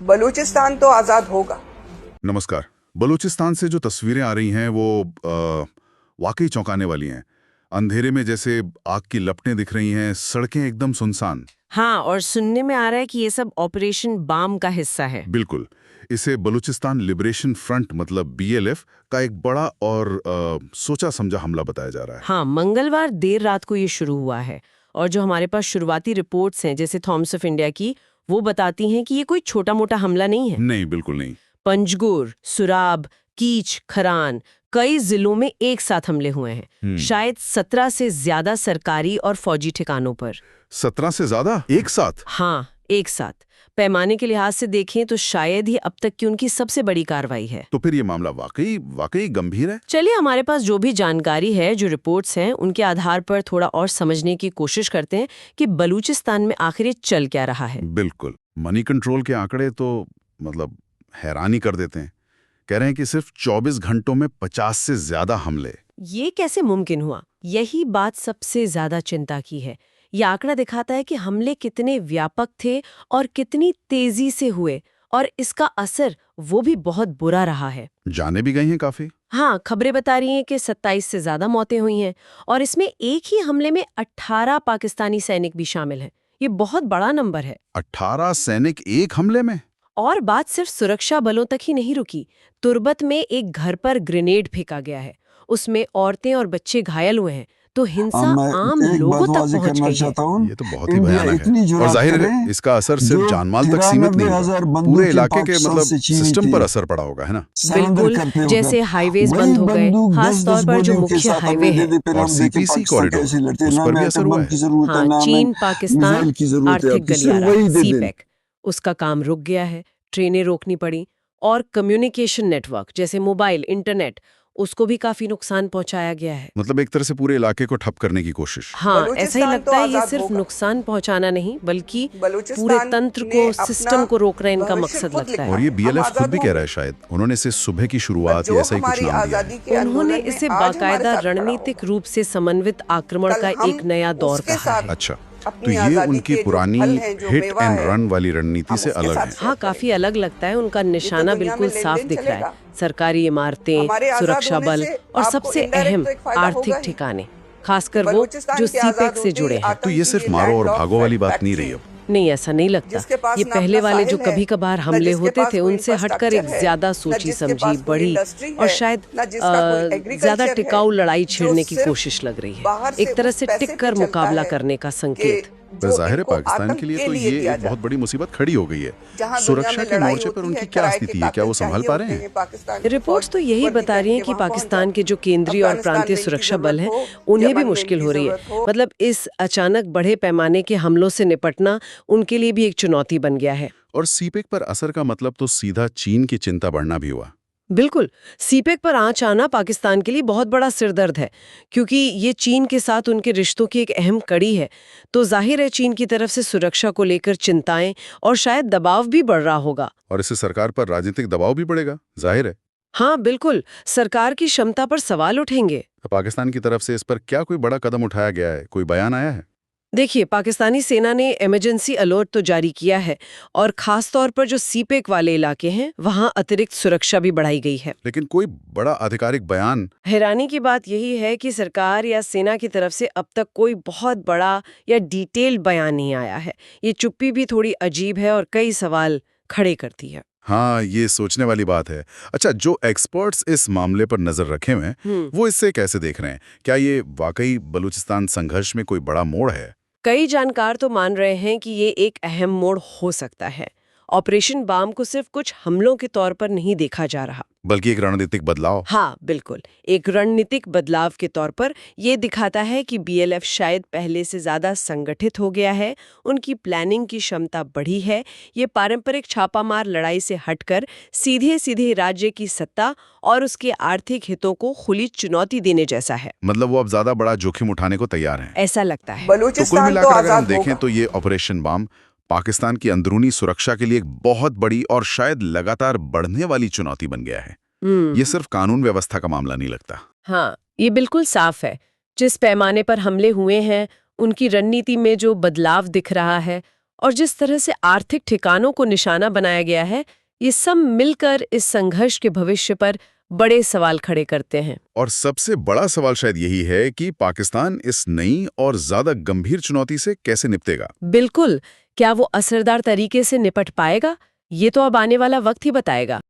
बलूचिस्तान तो आजाद होगा। नमस्कार। बलूचिस्तान से जो तस्वीरें आ रही हैं वो वाकई चौंकाने वाली हैं। अंधेरे में जैसे आग की लपटें दिख रही हैं, सड़कें एकदम सुनसान। हाँ, और सुनने में आ रहा है कि ये सब ऑपरेशन बाम का हिस्सा है। बिल्कुल। इसे बलूचिस्तान लिबरेशन फ्रंट मतलब BLF का एक बड़ा और सोचा समझा हमला बताया जा रहा है। हाँ, मंगलवार देर रात को ये शुरू हुआ है और जो हमारे पास शुरुआती रिपोर्ट्स हैं जैसे थॉम्स ऑफ इंडिया की, वो बताती हैं कि ये कोई छोटा मोटा हमला नहीं है। नहीं, बिल्कुल नहीं। पंजगुर, सुराब, कीच, खरान, कई जिलों में एक साथ हमले हुए हैं। शायद 17 से ज्यादा सरकारी और फौजी ठिकानों पर। 17 से ज्यादा एक साथ? हाँ, एक साथ। पैमाने के लिहाज से देखें तो शायद ही अब तक की उनकी सबसे बड़ी कार्रवाई है। तो फिर ये मामला वाकई गंभीर है। चलिए, हमारे पास जो भी जानकारी है, जो रिपोर्ट्स हैं, उनके आधार पर थोड़ा और समझने की कोशिश करते हैं कि बलूचिस्तान में आखिर ये चल क्या रहा है। बिल्कुल। मनी कंट्रोल के आंकड़े तो मतलब हैरानी कर देते हैं। कह रहे हैं कि सिर्फ 24 घंटों में 50 से ज्यादा हमले। ये कैसे मुमकिन हुआ? यही बात सबसे ज्यादा चिंता की है। ये आंकड़ा दिखाता है कि हमले कितने व्यापक थे और कितनी तेजी से हुए, और इसका असर वो भी बहुत बुरा रहा है। जाने भी गई हैं काफी। हाँ, खबरें बता रही हैं कि 27 से ज्यादा मौतें हुई हैं और इसमें एक ही हमले में 18 पाकिस्तानी सैनिक भी शामिल हैं। ये बहुत बड़ा नंबर है। 18 सैनिक एक हमले में? और बात सिर्फ सुरक्षा बलों तक ही नहीं रुकी। तुर्बत में एक घर पर ग्रेनेड फेंका गया है, उसमें औरतें और बच्चे घायल हुए हैं, तो हिंसा आम लोगों तक पहुंच गई है। ये तो बहुत ही भयानक है और जाहिर है इसका असर सिर्फ जानमाल तक सीमित नहीं है, पूरे इलाके के मतलब सिस्टम पर असर पड़ा होगा, है ना? बिल्कुल, जैसे हाईवेज बंद हो गए, खास तौर पर जो मुख्य हाईवे है। और CPC कॉरिडोर, उस पर भी असर हुआ है। हाँ, चीन पाकिस्तान आर्थिक गलियारा CPEC, उसका काम रुक गया है, ट्रेनें रोकनी पड़ी, और कम्युनिकेशन नेटवर्क जैसे मोबाइल, इंटरनेट, उसको भी काफी नुकसान पहुंचाया गया है। मतलब एक तरह से पूरे इलाके को ठप करने की कोशिश। हाँ, ऐसा ही लगता है। ये सिर्फ नुकसान पहुंचाना नहीं, बल्कि पूरे तंत्र को, सिस्टम को रोकना इनका मकसद लगता है। और ये BLF खुद भी कह रहा है, शायद उन्होंने इसे सुबह की शुरुआत या ऐसा ही कुछ नाम दिया है। उन्होंने इसे बाकायदा रणनीतिक रूप से समन्वित आक्रमण का एक नया दौर कहा है। अच्छा, तो ये उनकी पुरानी हिट एंड रन वाली रणनीति से अलग है। हाँ, काफी अलग लगता है। उनका निशाना बिल्कुल साफ दिख रहा है। सरकारी इमारतें, सुरक्षा बल और सबसे अहम आर्थिक ठिकाने, खासकर वो जो CPEC से जुड़े हैं। तो ये सिर्फ मारो और भागो वाली बात नहीं रही अब। नहीं, ऐसा नहीं लगता। ये पहले वाले जो कभी कभार हमले होते थे, उनसे हटकर एक ज्यादा सोची समझी, बड़ी और शायद ज्यादा टिकाऊ लड़ाई छेड़ने की कोशिश लग रही है। एक तरह से टिक कर मुकाबला करने का संकेत। पर जाहिर है पाकिस्तान के लिए तो ये एक बहुत बड़ी मुसीबत खड़ी हो गई है। सुरक्षा के मोर्चे पर उनकी क्या स्थिति है? क्या वो संभाल पा रहे हैं? रिपोर्ट्स तो यही बता रही हैं कि पाकिस्तान के जो केंद्रीय और प्रांतीय सुरक्षा बल हैं, उन्हें भी मुश्किल हो रही है। मतलब इस अचानक बड़े पैमाने के हमलों से निपटना उनके लिए भी एक चुनौती बन गया है। और CPEC पर असर का मतलब तो सीधा चीन की चिंता बढ़ना भी हुआ। बिल्कुल, CPEC पर आंच आना पाकिस्तान के लिए बहुत बड़ा सिरदर्द है, क्योंकि ये चीन के साथ उनके रिश्तों की एक अहम कड़ी है। तो जाहिर है चीन की तरफ से सुरक्षा को लेकर चिंताएं और शायद दबाव भी बढ़ रहा होगा। और इससे सरकार पर राजनीतिक दबाव भी बढ़ेगा, जाहिर है। हाँ बिल्कुल, सरकार की क्षमता पर सवाल उठेंगे। पाकिस्तान की तरफ से इस पर क्या कोई बड़ा कदम उठाया गया है? कोई बयान आया है? देखिए, पाकिस्तानी सेना ने इमरजेंसी अलर्ट तो जारी किया है, और खास तौर पर जो CPEC वाले इलाके हैं, वहां अतिरिक्त सुरक्षा भी बढ़ाई गई है। लेकिन कोई बड़ा आधिकारिक बयान? हैरानी की बात यही है कि सरकार या सेना की तरफ से अब तक कोई बहुत बड़ा या डिटेल्ड बयान नहीं आया है। ये चुप्पी भी थोड़ी अजीब है और कई सवाल खड़े करती है। हाँ, ये सोचने वाली बात है। अच्छा, जो एक्सपर्ट्स इस मामले पर नजर रखे हुए हैं, वो इससे कैसे देख रहे हैं? क्या ये वाकई बलूचिस्तान संघर्ष में कोई बड़ा मोड़ है? कई जानकार तो मान रहे हैं कि ये एक अहम मोड़ हो सकता है। ऑपरेशन बाम को सिर्फ कुछ हमलों के तौर पर नहीं देखा जा रहा, बल्कि एक रणनीतिक बदलाव। हाँ बिल्कुल, एक रणनीतिक बदलाव के तौर पर ये दिखाता है कि BLF शायद पहले से ज्यादा संगठित हो गया है, उनकी प्लानिंग की क्षमता बढ़ी है। ये पारंपरिक छापामार लड़ाई से हटकर सीधे सीधे राज्य की सत्ता और उसके आर्थिक हितों को खुली चुनौती देने जैसा है। मतलब वो अब ज्यादा बड़ा जोखिम उठाने को तैयार हैं। ऐसा लगता है। तो कुल मिलाकर अगर हम देखें तो ये ऑपरेशन बाम पाकिस्तान की अंदरूनी सुरक्षा के लिए एक बहुत बड़ी और शायद लगातार बढ़ने वाली चुनौती बन गया है। ये सिर्फ कानून व्यवस्था का मामला नहीं लगता। हाँ, ये बिल्कुल साफ है। जिस पैमाने पर हमले हुए हैं, उनकी रणनीति में जो बदलाव दिख रहा है, और जिस तरह से आर्थिक ठिकानों को निशाना बनाया गया है, ये सब मिलकर इस संघर्ष के भविष्य पर बड़े सवाल खड़े करते हैं। और सबसे बड़ा सवाल शायद यही है कि पाकिस्तान इस नई और ज्यादा गंभीर चुनौती से कैसे निपटेगा। बिल्कुल, क्या वो असरदार तरीके से निपट पाएगा? ये तो अब आने वाला वक्त ही बताएगा।